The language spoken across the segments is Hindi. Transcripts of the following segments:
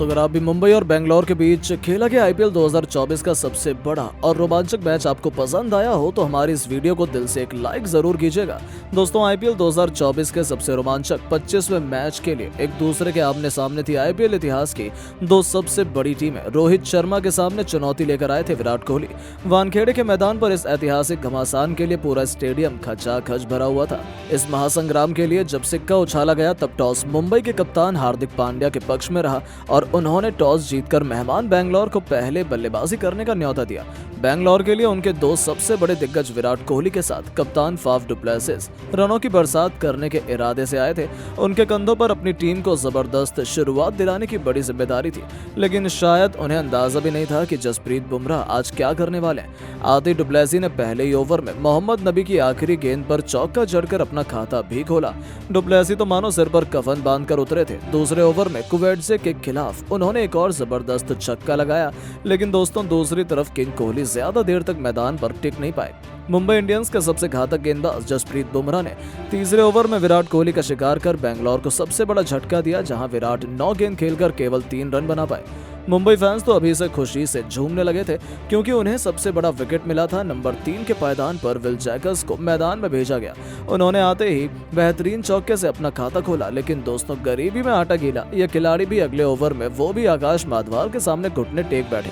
अगर आप भी मुंबई और बेंगलोर के बीच खेला गया आईपीएल 2024 का सबसे बड़ा और रोमांचक मैच आपको पसंद आया हो तो हमारी इस वीडियो को दिल से एक लाइक जरूर कीजिएगा। दोस्तों, आईपीएल 2024 के सबसे रोमांचक 25वें मैच के लिए एक दूसरे के आमने सामने थी आईपीएल इतिहास की दो सबसे बड़ी टीमें। रोहित शर्मा के सामने चुनौती लेकर आए थे विराट कोहली। वानखेड़े के मैदान पर इस ऐतिहासिक घमासान के लिए पूरा स्टेडियम खचाखच भरा हुआ था। इस महासंग्राम के लिए जब सिक्का उछाला गया तब टॉस मुंबई के कप्तान हार्दिक पांड्या के पक्ष में रहा और उन्होंने टॉस जीतकर मेहमान बेंगलोर को पहले बल्लेबाजी करने का न्योता दिया। बेंगलोर के लिए उनके दो सबसे बड़े दिग्गज विराट कोहली के साथ कप्तान फाफ डु प्लेसिस रनों की बरसात करने के इरादे से आए थे। उनके कंधों पर अपनी टीम को जबरदस्त शुरुआत दिलाने की बड़ी जिम्मेदारी थी, लेकिन शायद उन्हें अंदाजा भी नहीं था कि जसप्रीत बुमराह आज क्या करने वाले हैं। आते डु प्लेसिस ने पहले ही ओवर में मोहम्मद नबी की आखिरी गेंद पर चौका जड़कर अपना खाता भी खोला। डु प्लेसिस तो मानो सिर पर कफन बांधकर उतरे थे। दूसरे ओवर में कुवैटजे के खिलाफ उन्होंने एक और जबरदस्त छक्का लगाया, लेकिन दोस्तों दूसरी तरफ किंग कोहली ज्यादा देर तक मैदान पर टिक नहीं पाए। मुंबई इंडियंस के सबसे घातक गेंदबाज जसप्रीत बुमराह ने तीसरे ओवर में विराट कोहली का शिकार कर बेंगलोर को सबसे बड़ा झटका दिया, जहां विराट 9 गेंद खेलकर केवल 3 रन बना पाए। मुंबई फैंस तो अभी से खुशी से झूमने लगे थे क्योंकि उन्हें सबसे बड़ा विकेट मिला था। नंबर 3 के पायदान पर विल जैकर्स को मैदान में भेजा गया। उन्होंने आते ही बेहतरीन चौके से अपना खाता खोला, लेकिन दोस्तों गरीबी में आटा गीला यह खिलाड़ी भी अगले ओवर में वो भी आकाश माधवाल के सामने घुटने टेक बैठे।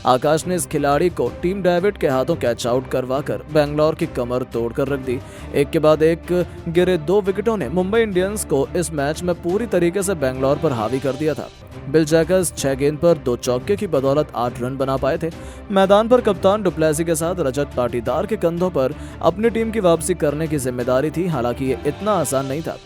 आकाश ने इस खिलाड़ी को टीम डेविड के हाथों कैच आउट करवाकर बेंगलोर की कमर तोड़कर रख दी। एक के बाद एक गिरे 2 विकेटों ने मुंबई इंडियंस को इस मैच में पूरी तरीके से बेंगलोर पर हावी कर दिया था। बिल जैकर्स 6 गेंद पर 2 चौके की बदौलत 8 रन बना पाए थे। मैदान पर कप्तान डु प्लेसिस के साथ रजत पाटीदार के कंधों पर अपनी टीम की वापसी करने की जिम्मेदारी थी। हालांकि ये इतना आसान नहीं था।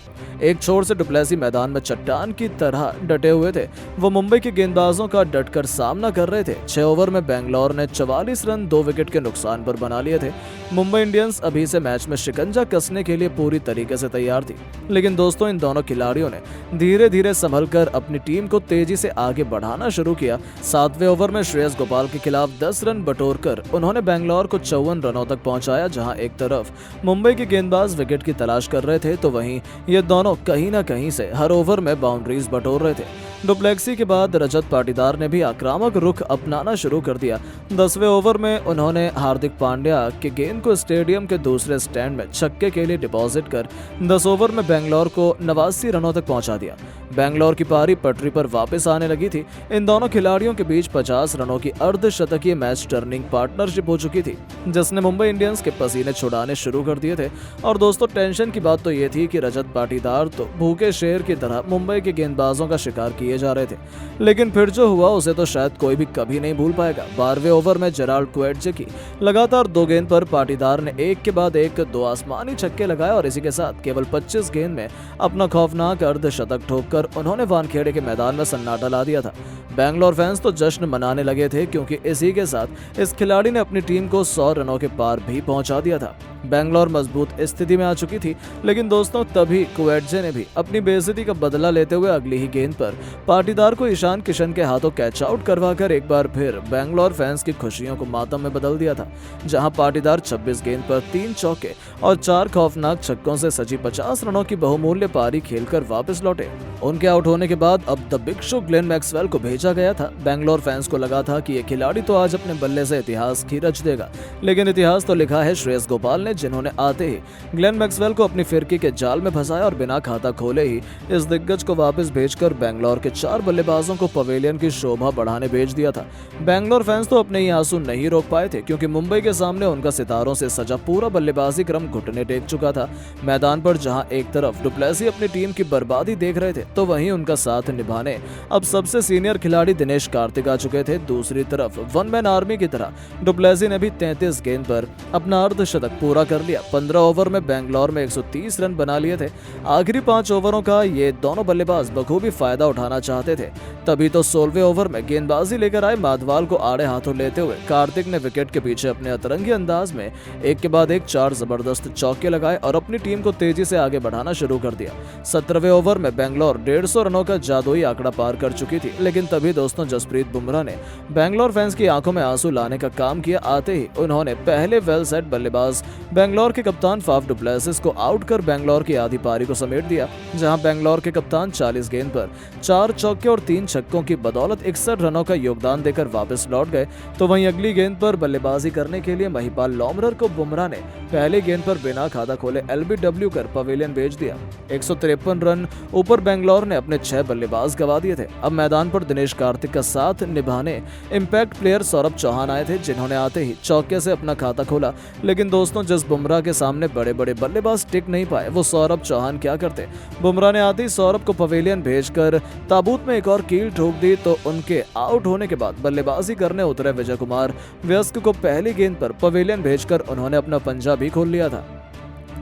एक छोर से डु प्लेसिस मैदान में चट्टान की तरह डटे हुए थे। वो मुंबई के गेंदबाजों का डटकर सामना कर रहे थे। 6 ओवर में बेंगलोर ने 44 रन 2 विकेट के नुकसान पर बना लिए थे। मुंबई इंडियंस अभी से मैच में शिकंजा कसने के लिए पूरी तरीके से तैयार थी, लेकिन दोस्तों इन दोनों खिलाड़ियों ने धीरे धीरे संभलकर अपनी टीम को तेजी से आगे बढ़ाना शुरू किया। 7वें ओवर में श्रेयस गोपाल के खिलाफ 10 रन बटोरकर उन्होंने बेंगलोर को 54 रनों तक पहुंचाया। जहां एक तरफ मुंबई के गेंदबाज विकेट की तलाश कर रहे थे तो वहीं ये दोनों कहीं ना कहीं से हर ओवर में बाउंड्रीज बटोर रहे थे। डु प्लेसिस के बाद रजत पाटीदार ने भी आक्रामक रुख अपनाना शुरू कर दिया। 10वें ओवर में उन्होंने हार्दिक पांड्या के गेंद को स्टेडियम के दूसरे स्टैंड में छक्के के लिए डिपॉजिट कर 10 ओवर में बेंगलोर को 89 रनों तक पहुंचा दिया। बेंगलोर की पारी पटरी पर वापस आने लगी थी। इन दोनों खिलाड़ियों के बीच 50 रनों की अर्धशतकीय मैच टर्निंग पार्टनरशिप हो चुकी थी, जिसने मुंबई इंडियंस के पसीने छुड़ाने शुरू कर दिए थे। और दोस्तों टेंशन की बात तो ये थी कि रजत पाटीदार तो भूखे शेर की तरह मुंबई के गेंदबाजों का शिकार किए जा रहे थे, लेकिन फिर जो हुआ उसे तो शायद कोई भी कभी नहीं भूल पाएगा। 12वें ओवर में जेराल्ड कुवैटजे की लगातार 2 गेंद पर पाटीदार ने एक के बाद एक 2 आसमानी छक्के लगाए और इसी के साथ केवल 25 गेंद में अपना खौफनाक अर्धशतक ठोककर उन्होंने वानखेड़े के मैदान में सन्नाटा ला दिया था। बेंगलोर फैंस तो जश्न मनाने लगे थे क्योंकि इसी के साथ इस खिलाड़ी ने अपनी टीम को 100 रनों के पार भी पहुंचा दिया था। बेंगलोर मजबूत स्थिति में आ चुकी थी, लेकिन दोस्तों तभी कुवैटजे ने भी अपनी बेइज्जती का बदला लेते हुए अगली ही गेंद पर पाटीदार को ईशान किशन के हाथों कैच आउट करवाकर एक बार फिर बेंगलोर फैंस की खुशियों को मातम में बदल दिया था। जहां पाटीदार 26 गेंद पर 3 चौके और 4 खौफनाक छक्कों से सजी 50 रनों की बहुमूल्य पारी खेलकर वापस लौटे। उनके आउट होने के बाद अब the big show Glenn Maxwell को भेजा गया था। बेंगलोर फैंस को लगा था कि ये खिलाड़ी तो आज अपने बल्ले से इतिहास ही रच देगा, लेकिन इतिहास तो लिखा है श्रेयस गोपाल ने, जिन्होंने आते ही ग्लेन मैक्सवेल को अपनी फिरकी के जाल में फंसाया और बिना खाता खोले ही इस दिग्गज को वापस भेजकर बेंगलोर के 4 बल्लेबाजों को पवेलियन की शोभा बढ़ाने भेज दिया था। बेंगलोर फैंस तो अपने ये आंसू नहीं रोक पाए थे क्योंकि मुंबई के सामने उनका सितारों से सजा पूरा बल्लेबाजी क्रम घुटने टेक चुका था। मैदान पर जहां एक तरफ डु प्लेसिस अपनी टीम की बर्बादी देख रहे थे तो वहीं उनका साथ निभाने अब सबसे सीनियर खिलाड़ी दिनेश कार्तिक आ चुके थे। दूसरी तरफ वन मैन आर्मी की तरह डु प्लेसिस ने भी 33 गेंद पर अपना अर्धशतक पूरा कर लिया। 15 ओवर में बेंगलोर में 130 रन बना लिए थे। आखिरी 5 ओवरों का ये दोनों बल्लेबाज बखूबी फायदा उठाना चाहते थे। तभी तो 16वें ओवर में गेंदबाजी लेकर आए माधवाल को आड़े हाथों लेते हुए कार्तिक ने विकेट के पीछे अपने अतरंगी अंदाज में एक के बाद एक 4 जबरदस्त चौके लगाए और अपनी टीम को तेजी से आगे बढ़ाना शुरू कर दिया। 17वें ओवर में बेंगलोर 150 रनों का जादुई आंकड़ा पार कर चुकी थी, लेकिन तभी दोस्तों जसप्रीत बुमराह ने बेंगलोर फैंस की आंखों में आंसू लाने का काम किया। आते ही उन्होंने पहले वेल सेट बल्लेबाज बेंगलोर के कप्तान फाफ डु प्लेसिस को आउट कर बेंगलोर की आधी पारी को समेट दिया। जहां बेंगलोर के कप्तान 40 गेंद पर 4 चौके और 3 छक्कों की बदौलत 61 रनों का योगदान देकर वापस लौट गए, तो वहीं अगली गेंद पर बल्लेबाजी करने के लिए महिपाल लोमरर को बुमराह ने पहली गेंद पर बिना खाता खोले एलबीडब्ल्यू कर पवेलियन भेज दिया। 153 रन ऊपर बेंगलोर ने अपने 6 बल्लेबाज गंवा दिए थे। अब मैदान पर दिनेश कार्तिक का साथ निभाने इंपैक्ट प्लेयर सौरभ चौहान आए थे, जिन्होंने आते ही चौके से अपना खाता खोला। लेकिन दोस्तों, जिस बुमराह के सामने बड़े बड़े बल्लेबाज टिक नहीं पाए, वो सौरभ चौहान क्या करते। बुमराह ने आते ही सौरभ को पवेलियन भेजकर ताबूत में एक और कील ठोक दी, तो उनके आउट होने के बाद बल्लेबाजी करने उतरे विजय कुमार व्यस्क को पहली गेंद पर पवेलियन भेजकर उन्होंने अपना पंजा भी खोल लिया था,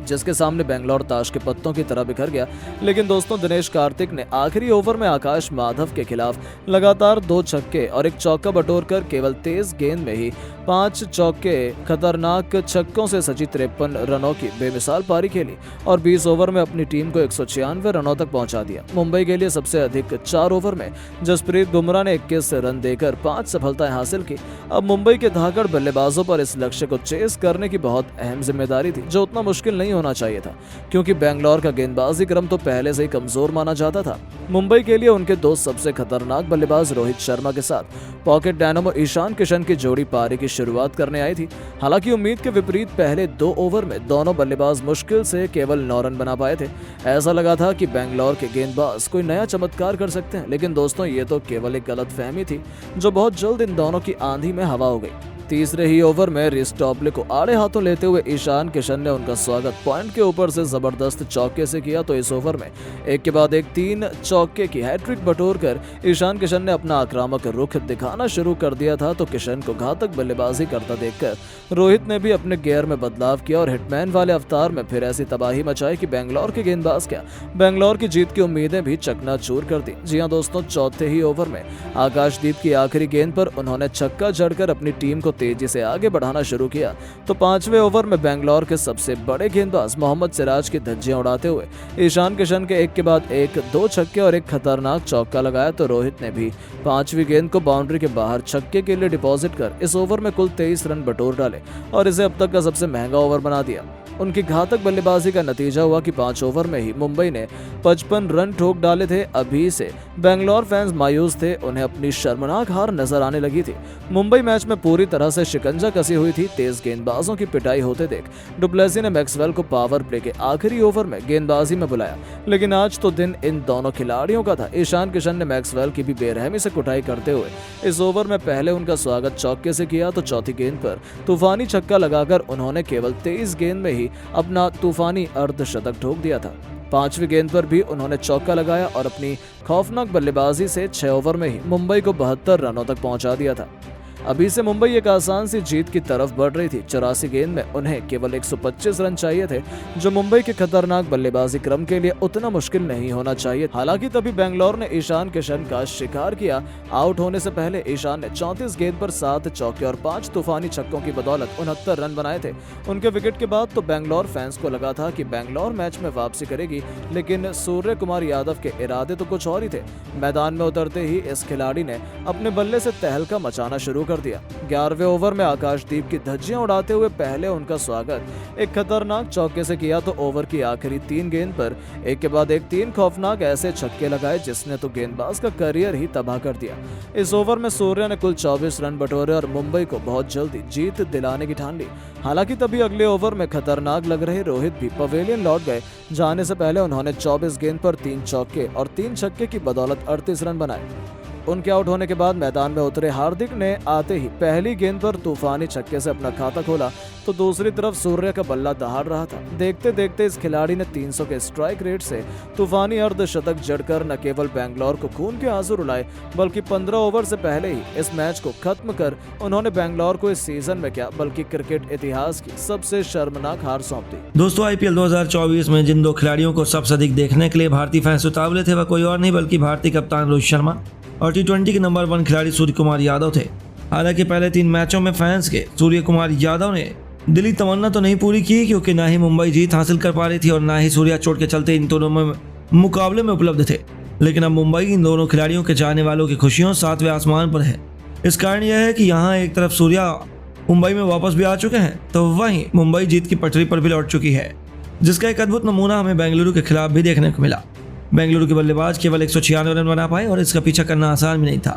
जिसके सामने बेंगलोर ताश के पत्तों की तरह बिखर गया। लेकिन दोस्तों, दिनेश कार्तिक ने आखिरी ओवर में आकाश माधव के खिलाफ लगातार 2 छक्के और 1 चौका बटोरकर केवल तेज गेंद में ही 5 चौके खतरनाक छक्कों से सजी 53 रनों की बेमिसाल पारी खेली और 20 ओवर में अपनी टीम को 196 रनों तक पहुंचा दिया। मुंबई के लिए सबसे अधिक 4 ओवर में जसप्रीत बुमराह ने 21 रन देकर 5 सफलताएं हासिल की। अब मुंबई के धाकड़ बल्लेबाजों पर इस लक्ष्य को चेस करने की बहुत अहम जिम्मेदारी थी, जो उतना मुश्किल नहीं होना चाहिए था, क्योंकि बेंगलोर का गेंदबाजी क्रम तो पहले से ही कमजोर माना जाता था। मुंबई के लिए उनके 2 सबसे खतरनाक बल्लेबाज रोहित शर्मा के साथ पॉकेट डायनामो ईशान किशन की जोड़ी पारी की शुरुआत करने आई थी। हालांकि उम्मीद के विपरीत पहले 2 ओवर में दोनों बल्लेबाज मुश्किल से केवल 9 रन बना पाए थे। ऐसा लगा था कि बेंगलोर के गेंदबाज कोई नया चमत्कार कर सकते हैं, लेकिन दोस्तों, ये तो केवल एक गलतफहमी थी, जो बहुत जल्द इन दोनों की आंधी में हवा हो गई। तीसरे ही ओवर में रिस टॉपले को आड़े हाथों लेते हुए ईशान किशन ने उनका स्वागत पॉइंट के ऊपर से जबरदस्त चौके से किया, तो इस ओवर में एक के बाद एक 3 चौके की हैट्रिक बटोरकर ईशान किशन ने अपना आक्रामक रुख दिखाना शुरू कर दिया था। तो किशन को घातक बल्लेबाजी करता देखकर रोहित ने भी अपने गियर में बदलाव किया और हिटमैन वाले अवतार में फिर ऐसी तबाही मचाई कि बेंगलोर के गेंदबाज क्या, बेंगलोर की जीत की उम्मीदें भी चकनाचूर कर दी। जी हां दोस्तों, चौथे ही ओवर में आकाशदीप की आखिरी गेंद पर उन्होंने छक्का जड़कर अपनी टीम को तेजी से आगे बढ़ाना शुरू किया। तो 5वें ओवर में बेंगलोर के सबसे बड़े गेंदबाज मोहम्मद सिराज की धज्जियां उड़ाते हुए ईशान किशन के एक के बाद एक 2 छक्के और एक खतरनाक चौका लगाया, तो रोहित ने भी 5वीं गेंद को बाउंड्री के बाहर छक्के के लिए डिपॉजिट कर इस ओवर में कुल 23 रन बटोर डाले और इसे अब तक का सबसे महंगा ओवर बना दिया। उनकी घातक बल्लेबाजी का नतीजा हुआ कि 5 ओवर में ही मुंबई ने 55 रन ठोक डाले थे। अभी से बेंगलोर फैंस मायूस थे, उन्हें अपनी शर्मनाक हार नजर आने लगी थी। मुंबई मैच में पूरी तरह से शिकंजा कसी हुई थी। तेज गेंदबाजों की पिटाई होते देख डुप्लेसी ने मैक्सवेल को पावर प्ले के आखिरी ओवर में गेंदबाजी में बुलाया, लेकिन आज तो दिन इन दोनों खिलाड़ियों का था। ईशान किशन ने मैक्सवेल की भी बेरहमी से कुटाई करते हुए इस ओवर में पहले उनका स्वागत चौके से किया, तो चौथी गेंद पर तूफानी छक्का लगाकर उन्होंने केवल 23 गेंद में ही अपना तूफानी अर्धशतक ठोक दिया था। 5वीं गेंद पर भी उन्होंने चौका लगाया और अपनी खौफनाक बल्लेबाजी से 6 ओवर में ही मुंबई को 72 रनों तक पहुंचा दिया था। अभी से मुंबई एक आसान सी जीत की तरफ बढ़ रही थी। 84 गेंद में उन्हें केवल 125 रन चाहिए थे, जो मुंबई के खतरनाक बल्लेबाजी क्रम के लिए उतना मुश्किल नहीं होना चाहिए। हालांकि तभी बेंगलोर ने ईशान किशन का शिकार किया। आउट होने से पहले ईशान ने 34 गेंद पर 7 चौके और 5 तूफानी छक्कों की बदौलत 69 रन बनाए थे। उनके विकेट के बाद तो बेंगलोर फैंस को लगा था कि बेंगलोर मैच में वापसी करेगी, लेकिन सूर्य कुमार यादव के इरादे तो कुछ और ही थे। मैदान में उतरते ही इस खिलाड़ी ने अपने बल्ले से तहलका मचाना शुरू कर दिया। 11वें ओवर में आकाशदीप की धज्जियां उड़ाते हुए पहले उनका स्वागत एक खतरनाक चौके से किया, तो ओवर की आखिरी 3 गेंद पर एक के बाद एक 3 खौफनाक ऐसे छक्के लगाए जिसने तो गेंदबाज का करियर ही तबाह कर दिया। इस ओवर में सूर्य ने कुल 24 रन बटोरे और मुंबई को बहुत जल्दी जीत दिलाने की ठान ली। हालांकि तभी अगले ओवर में खतरनाक लग रहे रोहित भी पवेलियन लौट गए। जाने से पहले उन्होंने 24 गेंद पर 3 चौके और 3 छक्के की बदौलत 38 रन बनाए। उनके आउट होने के बाद मैदान में उतरे हार्दिक ने आते ही पहली गेंद पर तूफानी छक्के से अपना खाता खोला, तो दूसरी तरफ सूर्य का बल्ला दहाड़ रहा था। देखते देखते इस खिलाड़ी ने 300 के स्ट्राइक रेट से तूफानी अर्धशतक जड़कर न केवल बेंगलोर को खून के आंसू रुलाए, बल्कि 15 ओवर से पहले ही इस मैच को खत्म कर उन्होंने बेंगलोर को इस सीजन में क्या बल्कि क्रिकेट इतिहास की सबसे शर्मनाक हार सौंप दी। दोस्तों, IPL 2024 में जिन 2 खिलाड़ियों को सबसे अधिक देखने के लिए भारतीय फैंस उतावले थे, वह कोई और नहीं बल्कि भारतीय कप्तान रोहित शर्मा और T20 के नंबर 1 खिलाड़ी सूर्य कुमार यादव थे। हालांकि पहले 3 मैचों में फैंस के सूर्य कुमार यादव ने दिली तमन्ना तो नहीं पूरी की, क्योंकि ना ही मुंबई जीत हासिल कर पा रही थी और ना ही सूर्या चोट के चलते इन दोनों में मुकाबले में उपलब्ध थे। लेकिन अब मुंबई इन दोनों खिलाड़ियों के चाहने वालों की खुशियों 7वें आसमान पर है। इस कारण यह है कि यहाँ एक तरफ सूर्या मुंबई में वापस भी आ चुके हैं, तो वहीं मुंबई जीत की पटरी पर भी लौट चुकी है, जिसका एक अद्भुत नमूना हमें बेंगलुरु के खिलाफ भी देखने को मिला। बेंगलुरु के बल्लेबाज केवल 196 रन बना पाए और इसका पीछा करना आसान भी नहीं था।